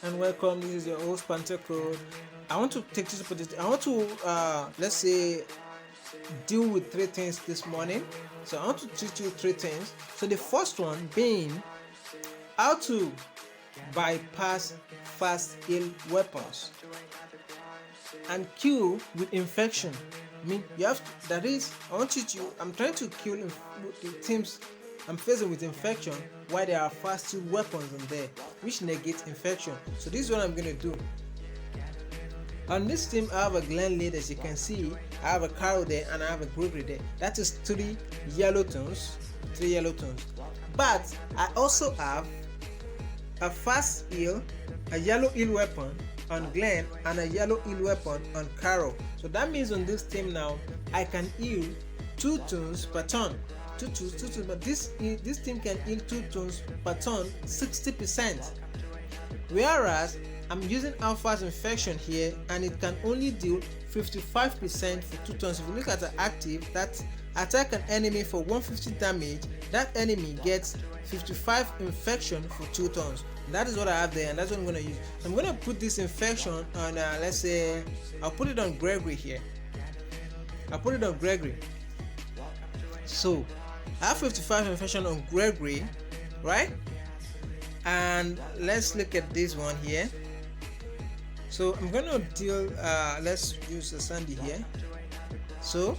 and welcome. This is your host Panther. I want to take this opportunity. I want to let's say deal with three things this morning. So I want to teach you three things. So the first one being how to bypass fast heal weapons and kill with infection. I mean, you have to, that is, I want you to. I'm trying to kill teams I'm facing with infection while there are fast heal weapons in there which negate infection. So this is what I'm gonna do. On this team, I have a Glen lead, as you can see. I have a Carol there and I have a Gregory there. That is three yellow tones. But I also have a fast heal, a yellow heal weapon on Glen, and a yellow heal weapon on Carol. So that means on this team now, I can heal 2 toons per turn. Two toons, but this team can heal 2 toons per turn 60%. Whereas I'm using Alpha's infection here and it can only deal 55% for 2 turns. If you look at the active, that attack an enemy for 150 damage, that enemy gets 55 infection for 2 turns. That is what I have there, and that's what I'm going to use. I'm going to put this infection on, let's say, I'll put it on Gregory here. So I have 55 infection on Gregory, right? And let's look at this one here. So I'm gonna deal, let's use the Sandy here. So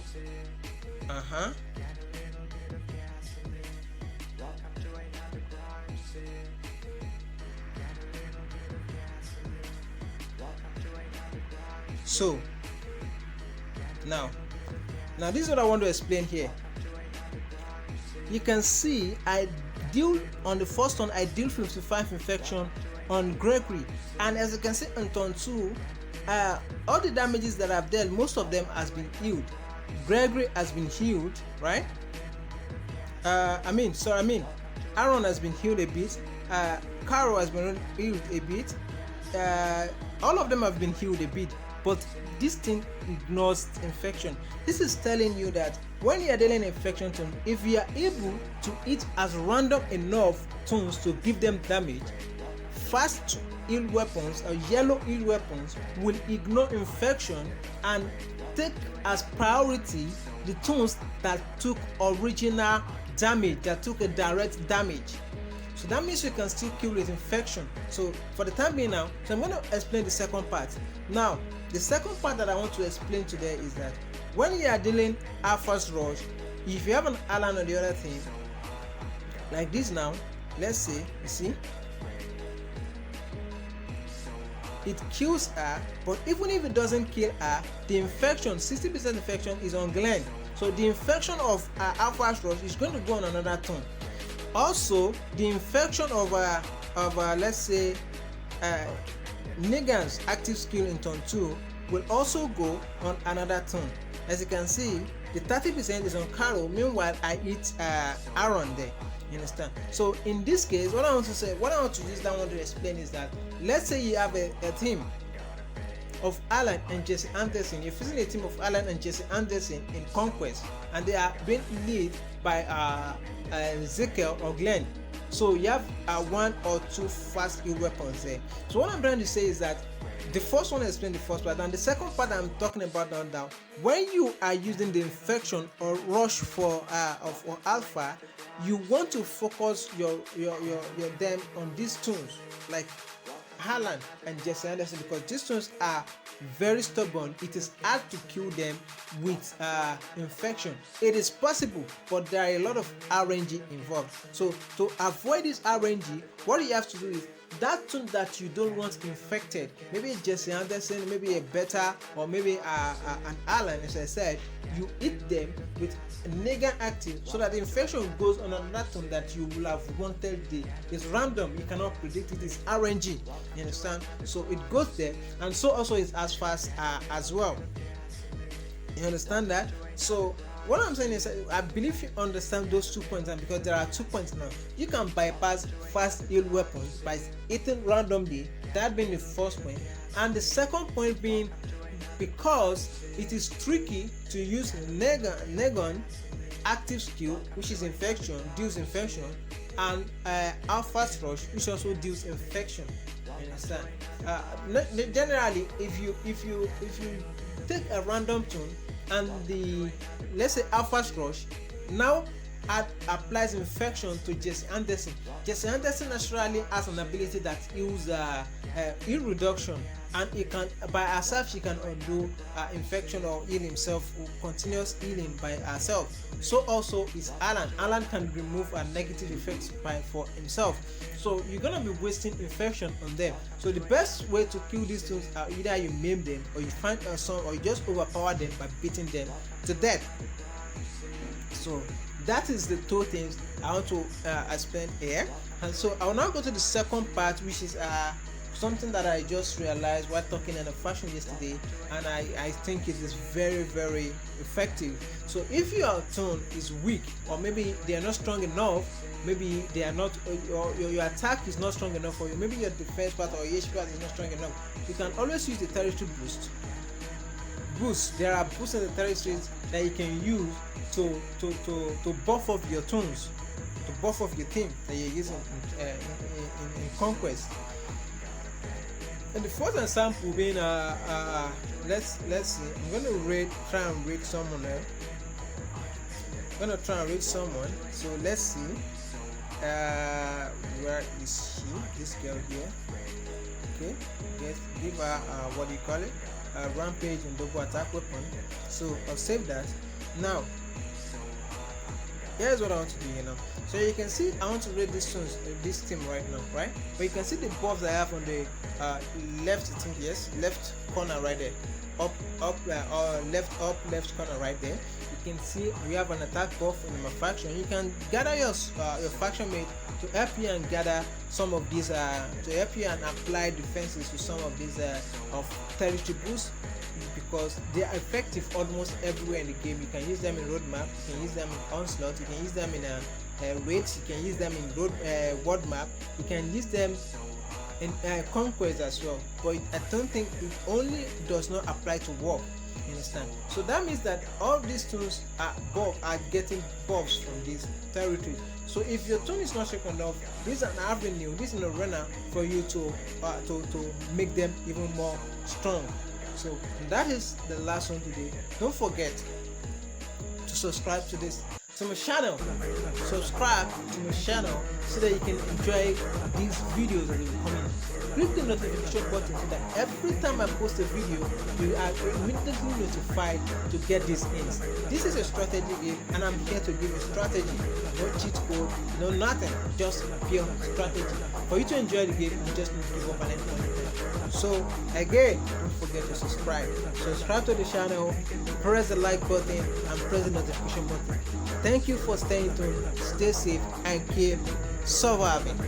so now this is what I want to explain here. You can see I deal on the first one, I deal 55 infection on Gregory, and as you can see on turn 2, all the damages that I've dealt, most of them has been healed. Gregory has been healed, right? Aaron has been healed a bit. Carol has been healed a bit. All of them have been healed a bit, but this thing ignores infection. This is telling you that when you are dealing infection tone, if you are able to hit as random enough tones to give them damage, fast heal weapons or yellow heal weapons will ignore infection and take as priority the tones that took original damage, that took a direct damage. So that means you can still kill with infection. So for the time being now, so I'm going to explain the second part. Now, the second part that I want to explain today is that when you are dealing Alpha's rush, if you have an Alan on the other thing, like this now, let's say, you see, it kills her, but even if it doesn't kill her, the infection, 60% infection is on Glen. So the infection of Alpha's rush is going to go on another turn. Also, the infection of let's say Negan's active skill in turn 2 will also go on another turn. As you can see, the 30% is on Carol, meanwhile I hit Aaron there. You understand? So in this case, what I want to use that one to explain is that, let's say you have a team of Alan and Jesse Anderson. You're facing a team of Alan and Jesse Anderson in Conquest, and they are being led by Ezekiel or Glenn. So you have 1 or 2 fast heal weapons there. So what I'm trying to say is that the first one explains the first part, and the second part I'm talking about now, when you are using the infection or rush for Alpha, you want to focus your them on these toons like Alan and Jesse Anderson, because these toons are very stubborn. It is hard to kill them with infection. It is possible, but there are a lot of RNG involved. So to avoid this RNG, what you have to do is that toon that you don't want infected, maybe Jesse Anderson, maybe a Beta, or maybe an Alan, as I said, you hit them with Negan active so that the infection goes on another toon that you will have wanted. It's random, you cannot predict it, it's RNG, you understand? So it goes there, and so also is as fast as well. You understand that? So what I'm saying is, I believe you understand those 2 points, and because there are 2 points now, you can bypass fast heal weapons by hitting randomly. That being the first point, and the second point being because it is tricky to use Negan active skill, which is infection, deals infection, and Alpha's rush, which also deals infection. You You understand? Generally, if you take a random tune and the, let's say, alpha crush now applies infection to Jesse Anderson. Jesse Anderson naturally has an ability that use heal reduction, and it can by herself she can undo infection or heal himself, continuous healing by herself. So also is Alan. Alan can remove a negative effects for himself. So you're gonna be wasting infection on them. So the best way to kill these things are either you maim them, or you find a song, or you just overpower them by beating them to death. So that is the two things I want to explain here. And so I will now go to the second part, which is something that I just realized while talking in a fashion yesterday, and I think it is very, very effective. So if your tone is weak, or maybe they are not strong enough, maybe they are not, your attack is not strong enough for you, maybe your defense part or your HP part is not strong enough, you can always use the territory boost. There are boosts in the territories that you can use to buff up your tunes, to buff up your team that you're using in Conquest. And the first example being let's see, I'm gonna try and rate someone else. So let's see, where is she, this girl here. Okay, give her what do you call it, rampage and double attack weapon. So I'll save that. Now here's what I want to do, so you can see I want to rate this team right now, right? But you can see the buffs I have on the left, I think, yes, left corner right there, left corner right there. You can see we have an attack buff in my faction. You can gather your faction mate to help you and gather some of these, to help you and apply defenses to some of these of territory boosts, because they are effective almost everywhere in the game. You can use them in roadmap, you can use them in onslaught, you can use them in raids, you can use them in world map, you can use them in conquest as well. But I don't think it only does not apply to war. You understand? So that means that all these tunes are getting buffs from these territories. So if your tune is not strong enough, this is an avenue, this is an arena for you to make them even more strong. So that is the last one today. Don't forget to subscribe to my channel. Subscribe to my channel so that you can enjoy these videos that will be coming. Click the notification button so that every time I post a video, you are immediately notified to get these ins. This is a strategy game, and I'm here to give you strategy. No cheat code, no nothing, just pure strategy. For you to enjoy the game, you just need to give up an endpoint. So again, don't forget to subscribe. Subscribe to the channel, press the like button, and press the notification button. Thank you for staying tuned. Stay safe and keep surviving.